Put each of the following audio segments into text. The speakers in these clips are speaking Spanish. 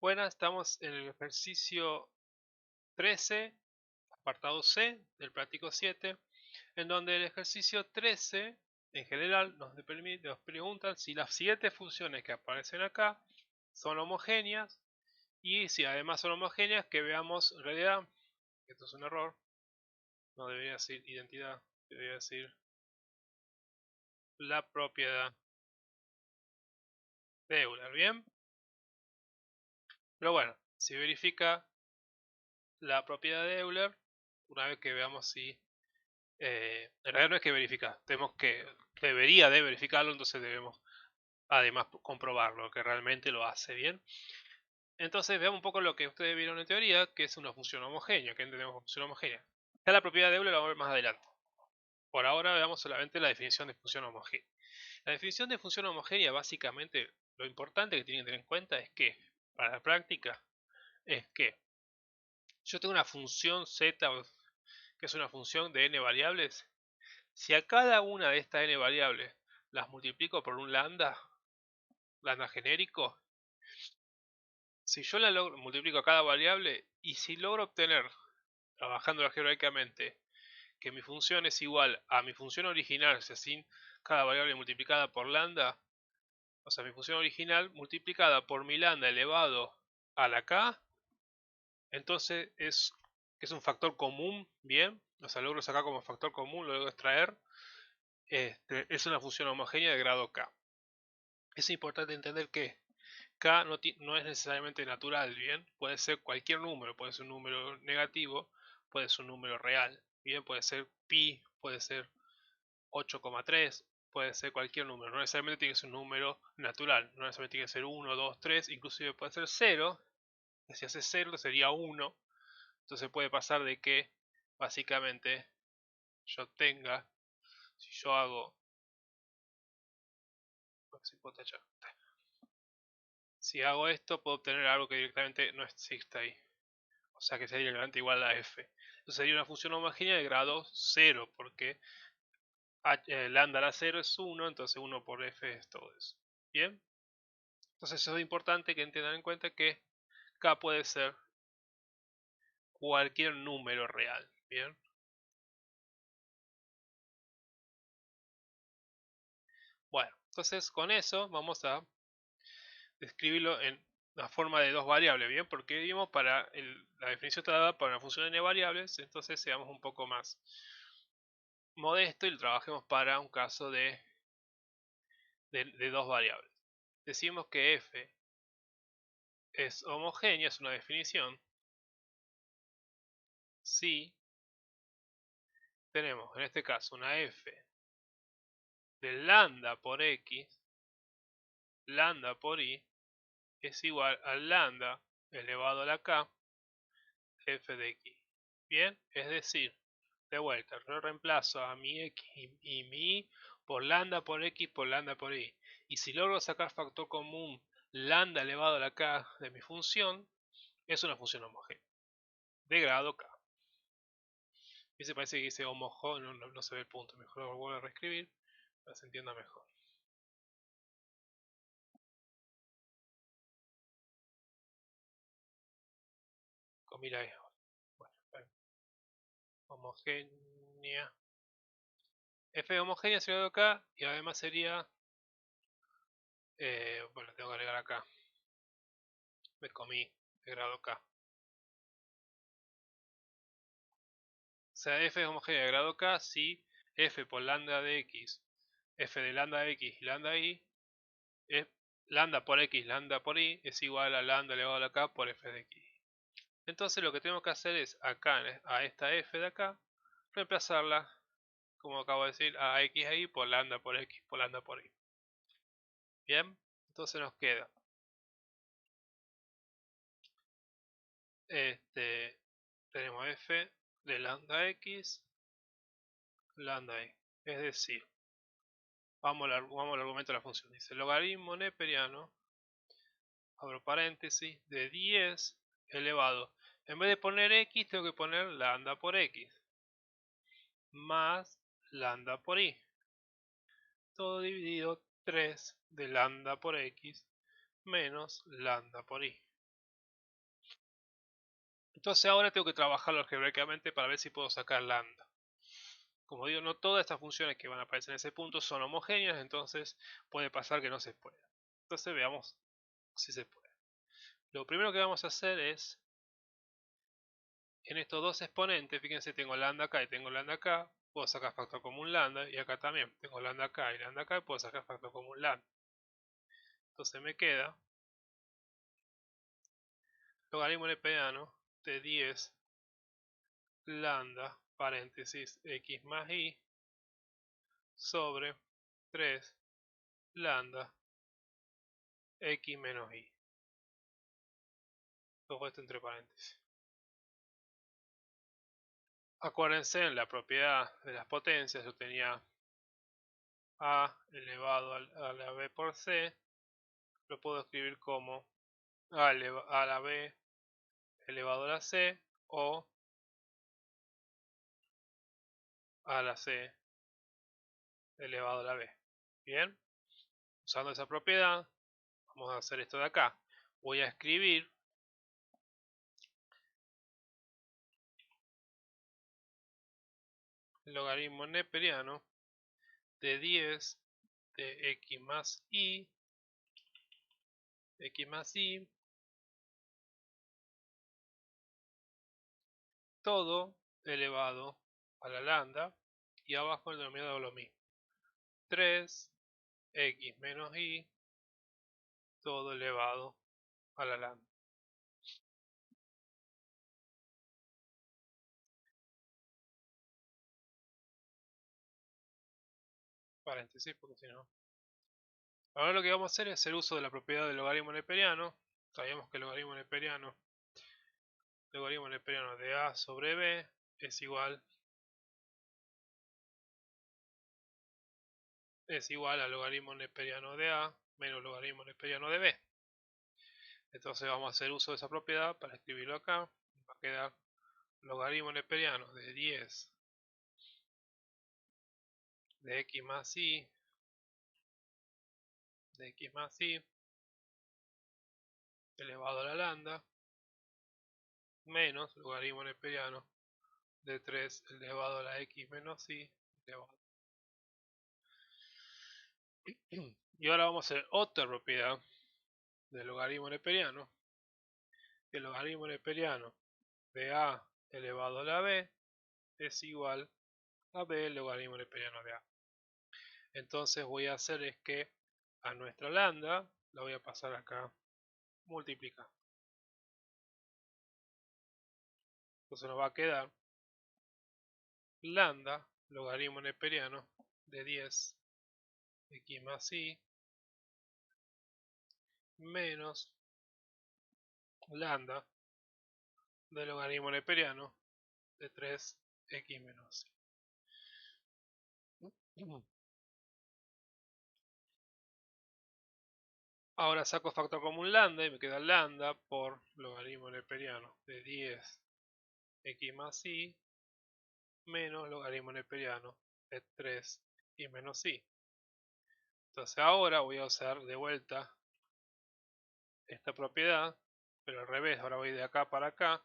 Buenas, estamos en el ejercicio 13, apartado C del práctico 7, en donde el ejercicio 13, en general, nos preguntan si las 7 funciones que aparecen acá son homogéneas, y si además son homogéneas, que veamos, en realidad, esto es un error, no debería decir identidad, debería decir la propiedad de Euler, ¿bien? Pero bueno, si verifica la propiedad de Euler, una vez que veamos si en realidad no es que verificar, debería de verificarlo, entonces debemos además comprobarlo, que realmente lo hace bien. Entonces veamos un poco lo que ustedes vieron en teoría, que es una función homogénea, que entendemos como función homogénea. Ya la propiedad de Euler la vamos a ver más adelante. Por ahora veamos solamente la definición de función homogénea. La definición de función homogénea, básicamente, lo importante que tienen que tener en cuenta es que, para la práctica, es que yo tengo una función z, que es una función de n variables. Si a cada una de estas n variables las multiplico por un lambda genérico, si yo la multiplico a cada variable y si logro obtener, trabajando algebraicamente, que mi función es igual a mi función original, o sea, sin cada variable multiplicada por lambda, o sea, mi función original multiplicada por mi lambda elevado a la k, entonces es un factor común, bien, o sea, logro sacar como factor común, lo logro extraer, es una función homogénea de grado k. Es importante entender que k no es necesariamente natural, bien, puede ser cualquier número, puede ser un número negativo, puede ser un número real, bien, puede ser pi, puede ser 8,3, puede ser cualquier número, no necesariamente tiene que ser un número natural, no necesariamente tiene que ser 1, 2, 3, inclusive puede ser 0, si hace 0 sería 1, entonces puede pasar de que básicamente yo tenga, si yo hago, si hago esto puedo obtener algo que directamente no existe ahí. O sea que sería directamente igual a f. Entonces sería una función homogénea de grado 0, porque lambda a la 0 es 1, entonces 1 por f es todo eso. Bien, entonces eso es importante que tengan en cuenta que k puede ser cualquier número real. Bien, bueno, entonces con eso vamos a describirlo en la forma de dos variables. Bien, porque vimos para la definición está dada para una función de n variables, entonces seamos un poco más modesto y lo trabajemos para un caso de dos variables. Decimos que f es homogénea, es una definición, si tenemos en este caso una f de lambda por x, lambda por y, es igual a lambda elevado a la k, f de x. Bien, es decir, de vuelta, yo reemplazo a mi x y mi y por lambda por x por lambda por y. Y si logro sacar factor común lambda elevado a la k de mi función, es una función homogénea de grado k. Y se parece que dice homogéneo, no se ve el punto, mejor lo vuelvo a reescribir para que se entienda mejor. Comila es, bueno, homogénea. F homogénea sería de acá y además sería, bueno, tengo que agregar acá, me comí de grado K. O sea, F es homogénea de grado K si F por lambda de X, F de lambda de X y lambda Y, es lambda por X, lambda por Y es igual a lambda elevado a la K por F de X. Entonces lo que tenemos que hacer es acá, a esta F de acá, reemplazarla, como acabo de decir, a X ahí por lambda por X por lambda por Y. Bien, entonces nos queda tenemos f de lambda x, lambda y. Es decir, vamos al argumento de la función. Dice logaritmo neperiano, abro paréntesis, de 10 elevado. En vez de poner x, tengo que poner lambda por x, más lambda por y. Todo dividido 3 de lambda por x menos lambda por y. Entonces ahora tengo que trabajarlo algebraicamente para ver si puedo sacar lambda. Como digo, no todas estas funciones que van a aparecer en ese punto son homogéneas, entonces puede pasar que no se pueda. Entonces veamos si se puede. Lo primero que vamos a hacer es, en estos dos exponentes, fíjense, tengo lambda acá y tengo lambda acá, puedo sacar factor común lambda, y acá también tengo lambda acá y lambda acá, y puedo sacar factor común lambda. Entonces me queda logaritmo neperiano de 10 lambda, paréntesis, x más y, sobre 3 lambda, x menos y. Todo esto entre paréntesis. Acuérdense, en la propiedad de las potencias yo tenía a elevado a la b por c, lo puedo escribir como a la b elevado a la c o a la c elevado a la b. Bien, usando esa propiedad vamos a hacer esto de acá. Voy a escribir el logaritmo neperiano de 10 de x más y todo elevado a la lambda, y abajo el denominador lo mismo, 3 x menos y todo elevado a la lambda. Paréntesis, porque si no. Ahora lo que vamos a hacer es hacer uso de la propiedad del logaritmo neperiano. Sabíamos que el logaritmo neperiano de a sobre b es igual al logaritmo neperiano de a menos logaritmo neperiano de b. Entonces vamos a hacer uso de esa propiedad para escribirlo acá. Va a quedar logaritmo neperiano de 10 de x más y elevado a la lambda menos logaritmo neperiano de 3 elevado a la x menos y elevado. Y ahora vamos a hacer otra propiedad del logaritmo neperiano. El logaritmo neperiano de a elevado a la b es igual a b logaritmo neperiano de a. Entonces voy a hacer es que a nuestra lambda la voy a pasar acá multiplicar. Entonces nos va a quedar lambda logaritmo neperiano de 10 x más y menos lambda de logaritmo neperiano de 3x menos y. Ahora saco factor común lambda y me queda lambda por logaritmo neperiano de 10 x más y menos logaritmo neperiano de 3 y menos y. Entonces ahora voy a usar de vuelta esta propiedad, pero al revés, ahora voy de acá para acá,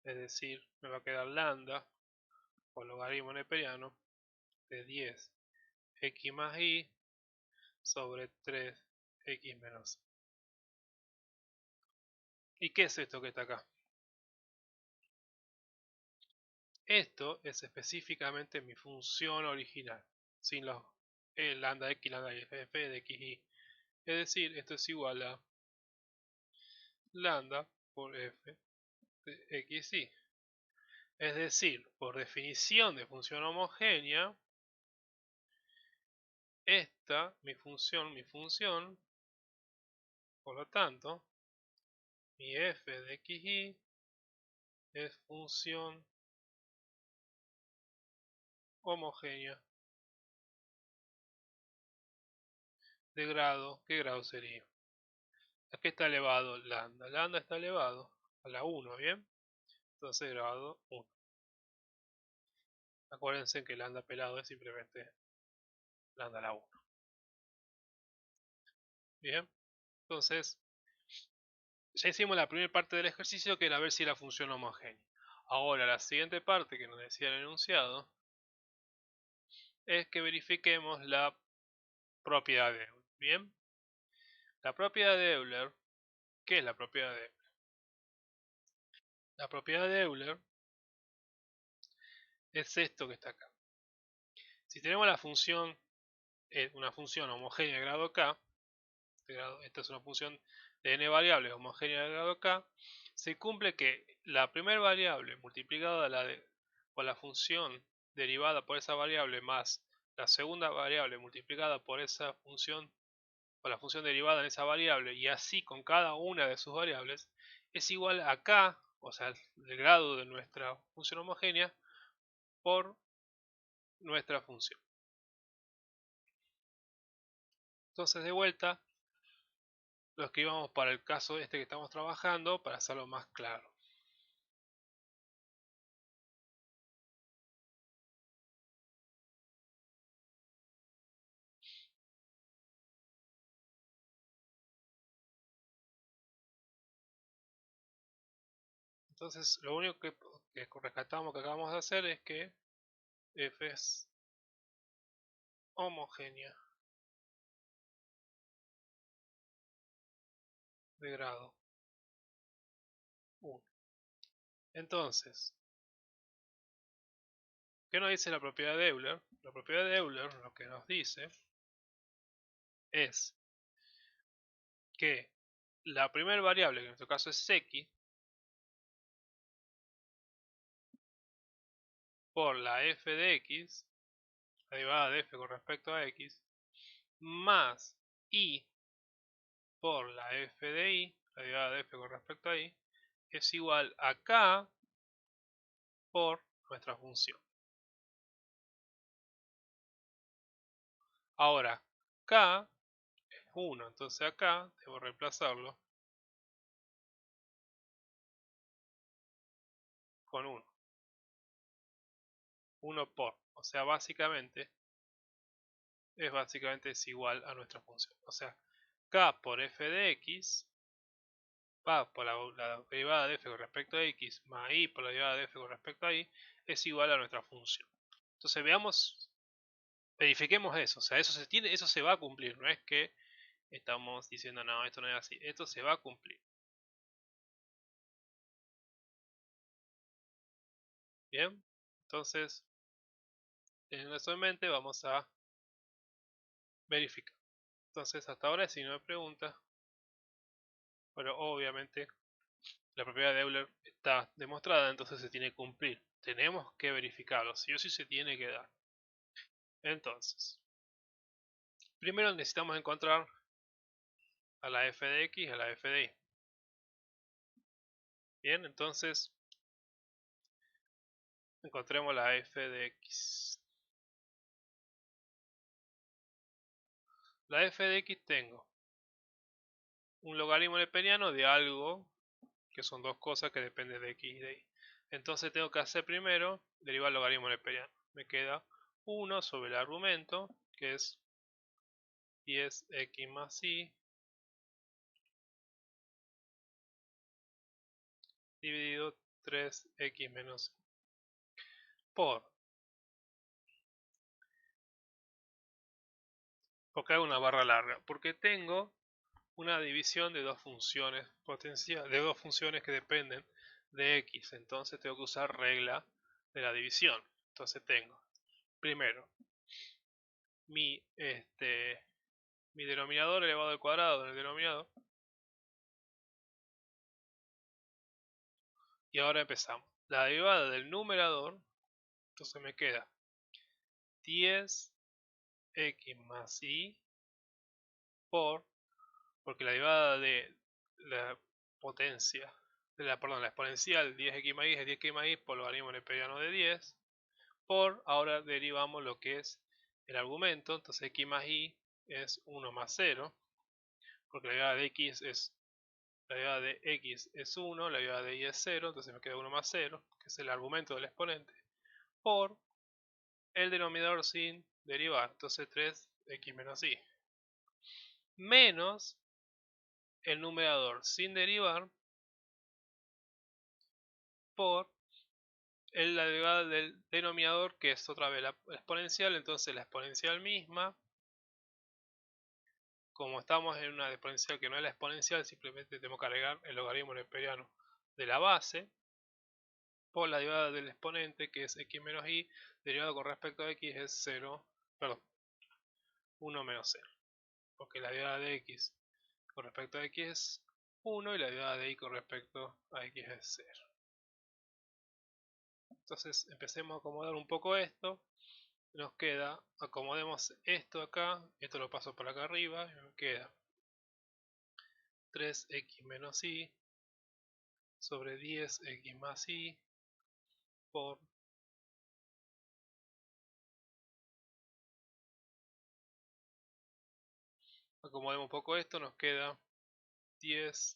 es decir, me va a quedar lambda por logaritmo neperiano de 10 x más y sobre 3x menos y. ¿Y qué es esto que está acá? Esto es específicamente mi función original, sin los lambda x, lambda y f de x y. Es decir, esto es igual a lambda por f de x y. Es decir, por definición de función homogénea, esta, mi función, por lo tanto, mi f de x y es función homogénea de grado. ¿Qué grado sería? Aquí está elevado lambda. Lambda está elevado a la 1, ¿bien? Entonces grado 1. Acuérdense que lambda pelado es simplemente lambda a la 1. Bien, entonces Ya hicimos la primera parte del ejercicio, que era ver si la función homogénea. Ahora la siguiente parte que nos decía el enunciado es que verifiquemos la propiedad de Euler. Bien, la propiedad de Euler, ¿qué es la propiedad de Euler? La propiedad de Euler es esto que está acá. Si tenemos la función, una función homogénea de grado k, esta es una función de n variables homogénea de grado k, se cumple que la primera variable multiplicada por la función derivada por esa variable más la segunda variable multiplicada por esa función, por la función derivada en esa variable, y así con cada una de sus variables, es igual a k, o sea, el grado de nuestra función homogénea, por nuestra función. Entonces, de vuelta, lo escribamos para el caso este que estamos trabajando para hacerlo más claro. Entonces, lo único que rescatamos que acabamos de hacer es que f es homogénea de grado 1. Entonces, ¿qué nos dice la propiedad de Euler? La propiedad de Euler lo que nos dice es que la primera variable, que en nuestro caso es x, por la f de x, la derivada de f con respecto a x, más y por la f de y, la derivada de f con respecto a y, es igual a k por nuestra función. Ahora, k es 1, entonces acá debo reemplazarlo con 1. 1 por, o sea, básicamente es igual a nuestra función. O sea, k por f de x va por la derivada de f con respecto a x más y por la derivada de f con respecto a y es igual a nuestra función. Entonces veamos, verifiquemos eso. O sea, eso se va a cumplir. No es que estamos diciendo, no, esto no es así. Esto se va a cumplir. Bien, entonces, teniendo eso en mente, vamos a verificar. Entonces, hasta ahora, si no me pregunta, pero obviamente la propiedad de Euler está demostrada, entonces se tiene que cumplir. Tenemos que verificarlo, sí o sí se tiene que dar. Entonces, primero necesitamos encontrar a la f de x y a la f de y. Bien, entonces encontremos la f de x. La f de x tengo un logaritmo neperiano de algo, que son dos cosas que dependen de x y de y. Entonces tengo que hacer primero derivar el logaritmo neperiano. Me queda 1 sobre el argumento, que es 10x más y, dividido 3x menos y, por, porque hago una barra larga, porque tengo una división de dos funciones potenciales, de dos funciones que dependen de x, entonces tengo que usar regla de la división. Entonces tengo primero mi mi denominador elevado al cuadrado en el denominador, y ahora empezamos. La derivada del numerador, entonces me queda 10x más y porque la derivada de la potencia, perdón, la exponencial 10x más y es 10x más y por logaritmo neperiano de 10, por, ahora derivamos lo que es el argumento, entonces x más y es 1 más 0, porque la derivada de x es, la derivada de x es 1, la derivada de y es 0, entonces me queda 1 más 0, que es el argumento del exponente, por el denominador sin derivar, entonces 3x menos y, menos el numerador sin derivar por la derivada del denominador, que es otra vez la exponencial. Entonces la exponencial misma, como estamos en una exponencial que no es la exponencial, simplemente tenemos que agregar el logaritmo neperiano de la base por la derivada del exponente, que es x menos y, derivado con respecto a x es 0, perdón, 1 menos 0, porque la derivada de x con respecto a x es 1 y la derivada de y con respecto a x es 0. Entonces empecemos a acomodar un poco esto. Nos queda, acomodemos esto acá, esto lo paso por acá arriba, y me queda 3x menos y sobre 10x más y por acomodemos un poco esto, nos queda 10x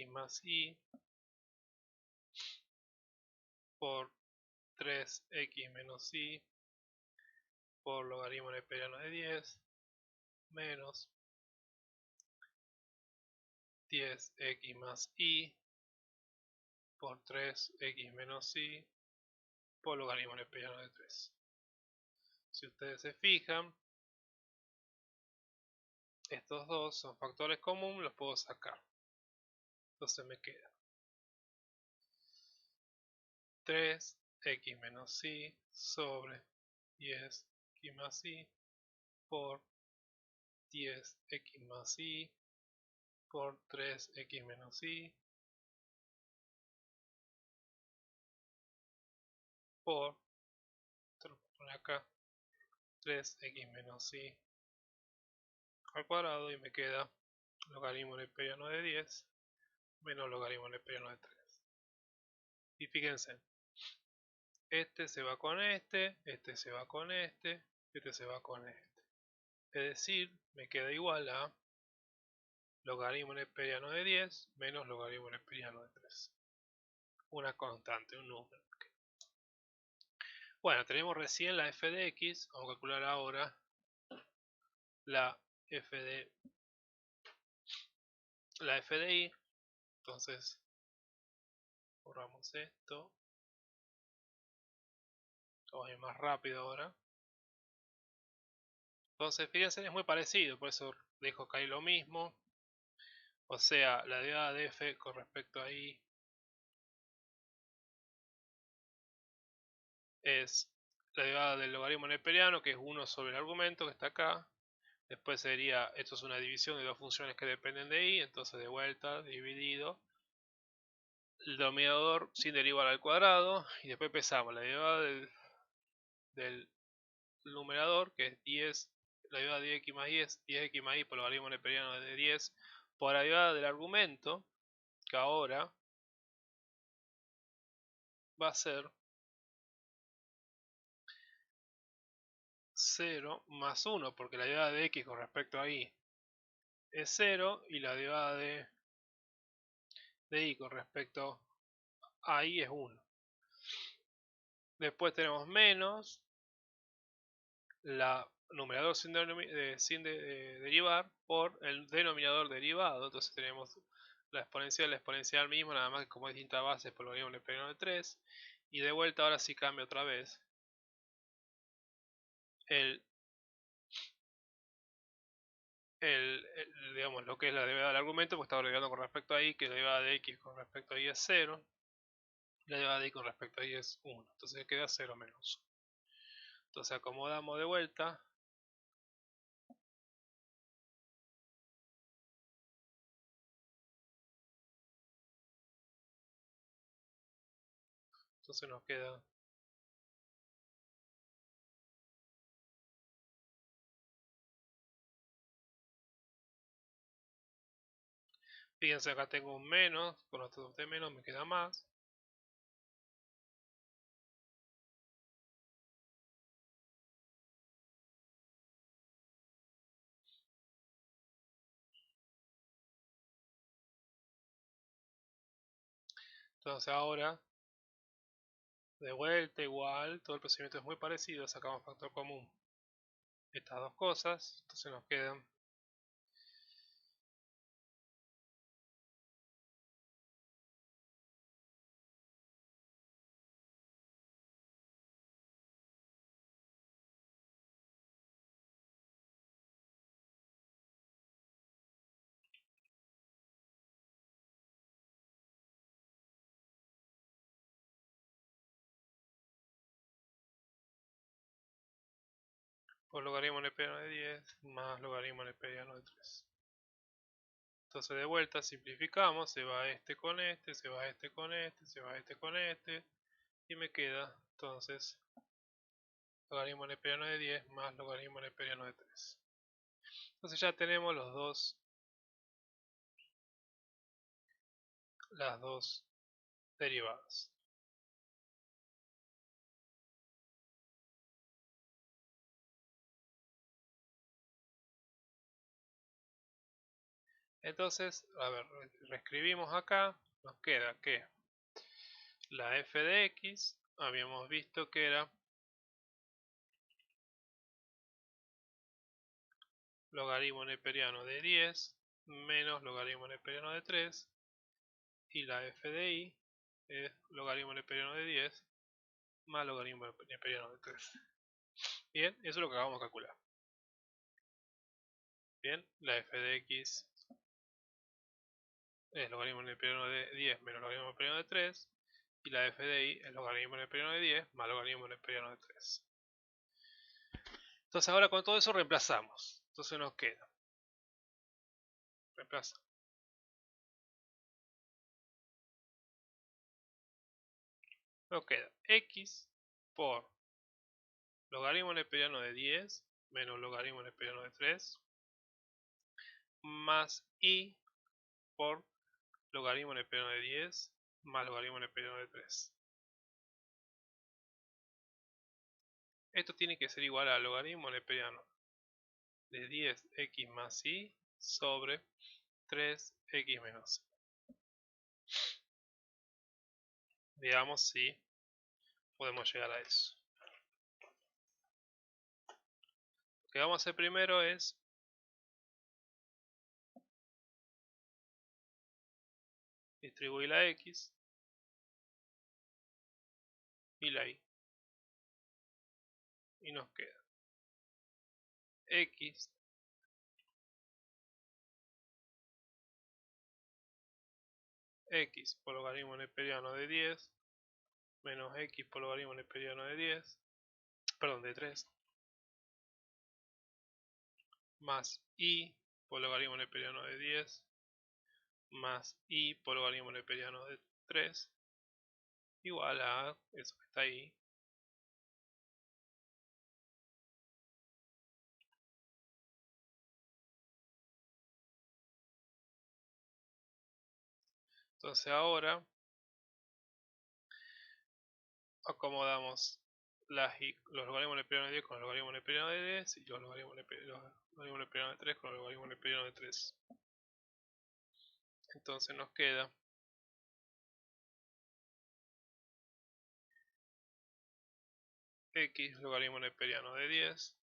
más y por 3x menos y por logaritmo neperiano de 10 menos 10x más y por 3x menos y por logaritmo neperiano de 3. Si ustedes se fijan, estos dos son factores comunes, los puedo sacar. Entonces me queda 3x menos y sobre 10x más y por 10x más y por 3x menos y por, esto lo pongo acá, 3x menos y al cuadrado, y me queda logaritmo neperiano de 10 menos logaritmo neperiano de 3. Y fíjense, este se va con este se va con este se va con este. Es decir, me queda igual a logaritmo neperiano de 10 menos logaritmo neperiano de 3. Una constante, un número. Bueno, tenemos recién la f de x, vamos a calcular ahora la f de y. Entonces, borramos esto. Vamos a ir más rápido ahora. Entonces, fíjense, es muy parecido, por eso dejo caer lo mismo. O sea, la derivada de f con respecto a y es la derivada del logaritmo neperiano, que es 1 sobre el argumento que está acá. Después sería, esto es una división de dos funciones que dependen de y, entonces de vuelta, dividido. El denominador sin derivar al cuadrado, y después pesamos la derivada del numerador, que es 10, la derivada de x más y es 10x más y por logaritmo neperiano de 10, por la derivada del argumento, que ahora va a ser 0 más 1, porque la derivada de x con respecto a y es 0 y la derivada de y con respecto a y es 1. Después tenemos menos la numerador sin derivar por el denominador derivado. Entonces tenemos la exponencial mismo, nada más que como es distinta base por logaritmo neperiano de 3. Y de vuelta ahora sí cambia otra vez el, digamos, lo que es la derivada del argumento, pues estaba derivando con respecto a y, que la derivada de x con respecto a y es 0. Y la derivada de y con respecto a y es 1. Entonces queda 0 menos 1. Entonces acomodamos de vuelta. Entonces nos queda fíjense, acá tengo un menos, con los dos de menos me queda más. Entonces ahora, de vuelta igual, todo el procedimiento es muy parecido, sacamos factor común estas dos cosas, entonces nos quedan por logaritmo neperiano de 10 más logaritmo neperiano de 3. Entonces de vuelta simplificamos, se va este con este, se va este con este, se va este con este, y me queda entonces logaritmo neperiano de 10 más logaritmo neperiano de 3. Entonces ya tenemos las dos derivadas. Entonces, a ver, reescribimos acá, nos queda que la f de x habíamos visto que era logaritmo neperiano de 10 menos logaritmo neperiano de 3, y la f de y es logaritmo neperiano de 10 más logaritmo neperiano de 3. Bien, eso es lo que vamos a calcular. Bien, la f de x es logaritmo neperiano de 10 menos logaritmo neperiano de 3, y la f de y es logaritmo neperiano de 10 más logaritmo neperiano de 3. Entonces ahora con todo eso reemplazamos. Entonces nos queda, reemplazamos. Nos queda x por logaritmo neperiano de 10 menos logaritmo neperiano de 3 más y por logaritmo neperiano de 10 más logaritmo neperiano de 3. Esto tiene que ser igual a logaritmo neperiano de 10x más y sobre 3x menos y. Veamos si podemos llegar a eso. Lo que vamos a hacer primero es distribuir la x y la y. Y nos queda x por logaritmo neperiano de 10 menos x por logaritmo neperiano de 10, perdón, de 3, más y por logaritmo neperiano de 10 más y por logaritmo neperiano de 3 igual a eso que está ahí. Entonces ahora acomodamos los logaritmos neperianos de 10 con los logaritmos neperianos de 10 y los logaritmos neperianos de 3 con los logaritmos neperianos de 3. Entonces nos queda x logaritmo neperiano de 10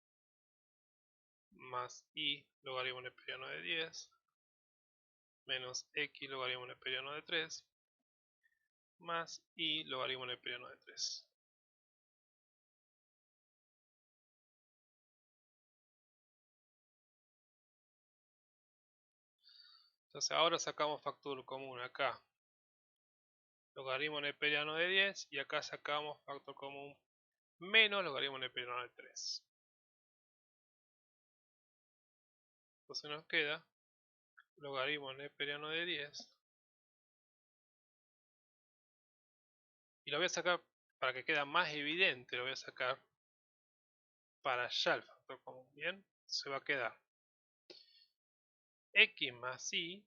más y logaritmo neperiano de 10 menos x logaritmo neperiano de 3 más y logaritmo neperiano de 3. Entonces ahora sacamos factor común acá, logaritmo neperiano de 10, y acá sacamos factor común menos logaritmo neperiano de 3. Entonces nos queda logaritmo neperiano de 10, y lo voy a sacar para que quede más evidente, lo voy a sacar para allá el factor común. Bien, se va a quedar x más y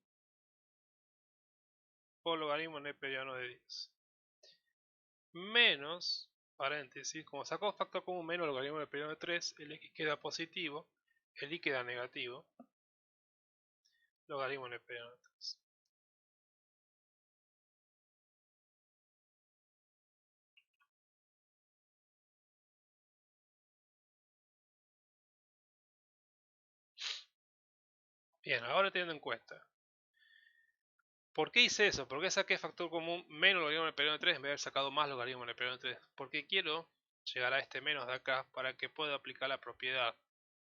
por logaritmo neperiano de 10 menos, paréntesis, como sacó factor común menos logaritmo neperiano de 3, el x queda positivo, el y queda negativo, logaritmo neperiano de 3. Bien, ahora teniendo en cuenta, ¿por qué hice eso? ¿Por qué saqué factor común menos logaritmo neperiano de 3 en vez de haber sacado más logaritmo neperiano de 3? Porque quiero llegar a este menos de acá para que pueda aplicar la propiedad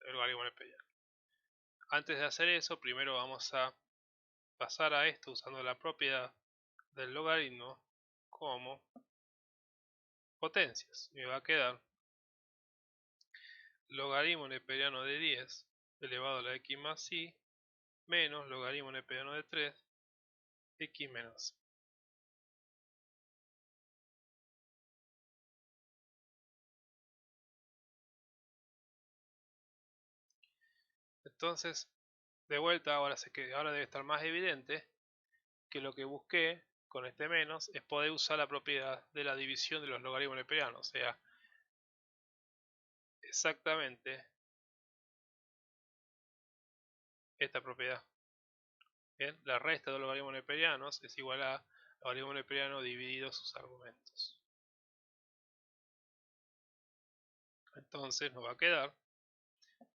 del logaritmo neperiano. Antes de hacer eso, primero vamos a pasar a esto usando la propiedad del logaritmo como potencias. Me va a quedar logaritmo neperiano de 10 elevado a la x más y menos logaritmo neperiano de 3 x menos y. Entonces, de vuelta, ahora debe estar más evidente que lo que busqué con este menos es poder usar la propiedad de la división de los logaritmos neperianos, o sea, exactamente esta propiedad. Bien, la resta de los logaritmos neperianos es igual a logaritmo neperiano dividido sus argumentos. Entonces nos va a quedar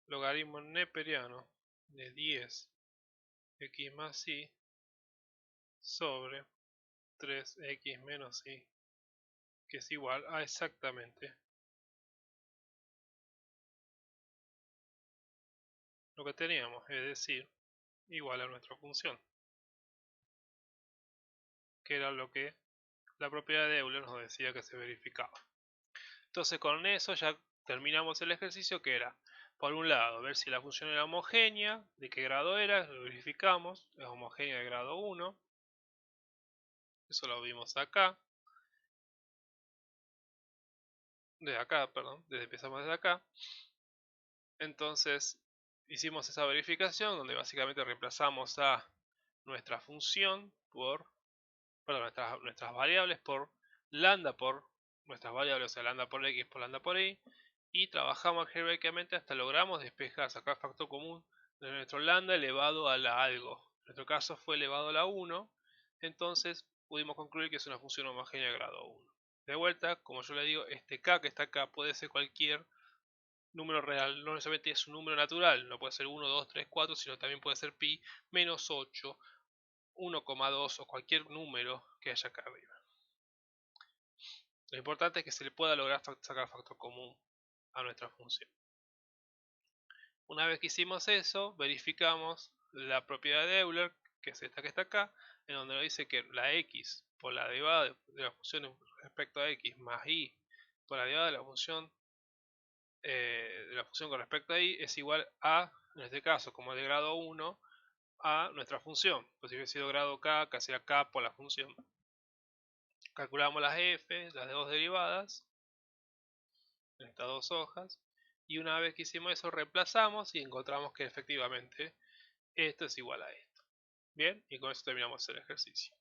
logaritmo neperiano de 10 x más y sobre 3x menos y, que es igual a exactamente lo que teníamos, es decir, igual a nuestra función, que era lo que la propiedad de Euler nos decía que se verificaba. Entonces con eso ya terminamos el ejercicio, que era, por un lado, ver si la función era homogénea, de qué grado era, lo verificamos, es homogénea de grado 1, eso lo vimos acá, empezamos desde acá. Entonces hicimos esa verificación donde básicamente reemplazamos a nuestra función por, perdón, nuestras variables por lambda por nuestras variables, o sea, lambda por x por lambda por y, y trabajamos algebraicamente hasta logramos despejar, sacar factor común de nuestro lambda elevado a la algo. En nuestro caso fue elevado a la 1, entonces pudimos concluir que es una función homogénea de grado 1. De vuelta, como yo le digo, este k que está acá puede ser cualquier número real, no necesariamente es un número natural, no puede ser 1, 2, 3, 4, sino también puede ser pi, menos 8, 1,2 o cualquier número que haya acá arriba. Lo importante es que se le pueda lograr sacar factor común a nuestra función. Una vez que hicimos eso, verificamos la propiedad de Euler, que es esta que está acá, en donde nos dice que la x por la derivada de la función respecto a x más y por la derivada de la función con respecto a y es igual a, en este caso, como es de grado 1, a nuestra función. Pues si hubiese sido grado k, que sería k por la función. Calculamos las f, las dos derivadas, en estas dos hojas, y una vez que hicimos eso reemplazamos y encontramos que efectivamente esto es igual a esto. Bien, y con eso terminamos el ejercicio.